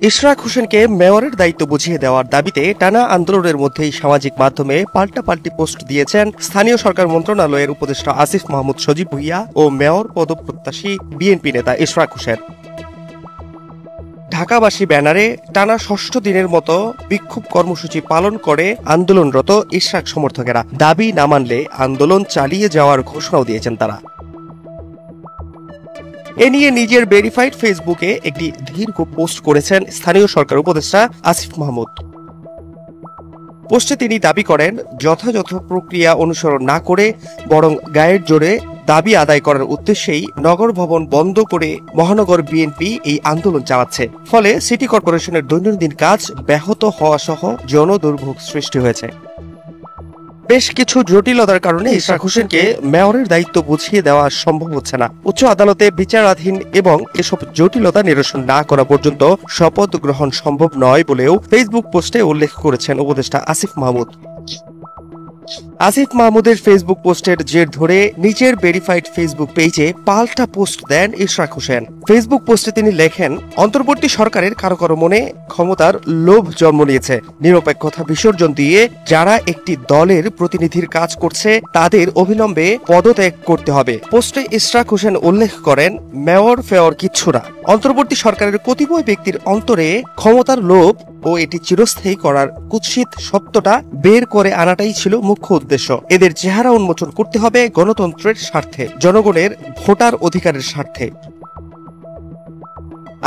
ইশরাক হোসেনকে মেয়রের দায়িত্ব বুঝিয়ে দেওয়ার দাবিতে টানা আন্দোলনের মধ্যেই সামাজিক মাধ্যমে পাল্টাপাল্টি পোস্ট দিয়েছেন স্থানীয় সরকার মন্ত্রণালয়ের উপদেষ্টা আসিফ মাহমুদ সজীব ভুঁইয়া ও মেয়র পদপ্রত্যাশী বিএনপি নেতা ইশরাক হোসেন। ঢাকাবাসী ব্যানারে টানা ষষ্ঠ দিনের মতো বিক্ষোভ কর্মসূচি পালন করে আন্দোলনরত ইশরাক সমর্থকেরা। দাবি না মানলে আন্দোলন চালিয়ে যাওয়ার ঘোষণাও দিয়েছেন তারা। এ নিয়ে নিজের ভেরিফাইড ফেসবুকে একটি দীর্ঘ পোস্ট করেছেন স্থানীয় সরকার উপদেষ্টা আসিফ মাহমুদ। পোস্টে তিনি দাবি করেন, যথাযথ প্রক্রিয়া অনুসরণ না করে বরং গায়ের জোরে দাবি আদায় করার উদ্দেশ্যেই নগর ভবন বন্ধ করে মহানগর বিএনপি এই আন্দোলন চালাচ্ছে। ফলে সিটি কর্পোরেশনের দৈনন্দিন কাজ ব্যাহত হওয়া সহ জনদুর্ভোগ সৃষ্টি হয়েছে। বেশ কিছু জটিলতার কারণে ইশরাক হোসেনকে মেয়রের দায়িত্ব বুঝিয়ে দেওয়া সম্ভব হচ্ছে না। উচ্চ আদালতে বিচারাধীন এবং এসব জটিলতা নিরসন না করা পর্যন্ত শপথ গ্রহণ সম্ভব নয় বলেও ফেসবুক পোস্টে উল্লেখ করেছেন উপদেষ্টা আসিফ মাহমুদ। আসিফ মাহমুদের ফেসবুক পোস্টের জের ধরে নিজের ভেরিফাইড ফেসবুক পেজে পাল্টা পোস্ট দেন ইশরাক হোসেন। ফেসবুক পোস্টে তিনি লেখেন, অন্তর্বর্তী সরকারের কারো কারো মনে ক্ষমতার লোভ জন্ম নিয়েছে। নিরপেক্ষতা বিসর্জন দিয়ে যারা একটি দলের প্রতিনিধির কাজ করছে তাদের অবিলম্বে পদত্যাগ করতে হবে। পোস্টে ইশরাক হোসেন উল্লেখ করেন, মেয়র ফেয়র কিচ্ছু না। অন্তর্বর্তী সরকারের কতিপয় ব্যক্তির অন্তরে ক্ষমতার লোভ ও এটি চিরস্থায়ী করার কুৎসিত সত্যটা বের করে আনাটাই ছিল মুখ্য উদ্দেশ্য। এদের চেহারা উন্মোচন করতে হবে গণতন্ত্রের স্বার্থে, জনগণের ভোটার অধিকারের স্বার্থে।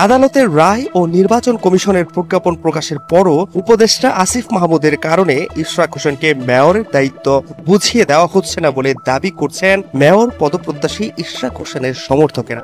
আদালতের রায় ও নির্বাচন কমিশনের প্রজ্ঞাপন প্রকাশের পরও উপদেষ্টা আসিফ মাহমুদের কারণে ইশরাক হোসেনকে মেয়রের দায়িত্ব বুঝিয়ে দেওয়া হচ্ছে না বলে দাবি করছেন মেয়র পদপ্রত্যাশী ইশরাক হোসেনের সমর্থকেরা।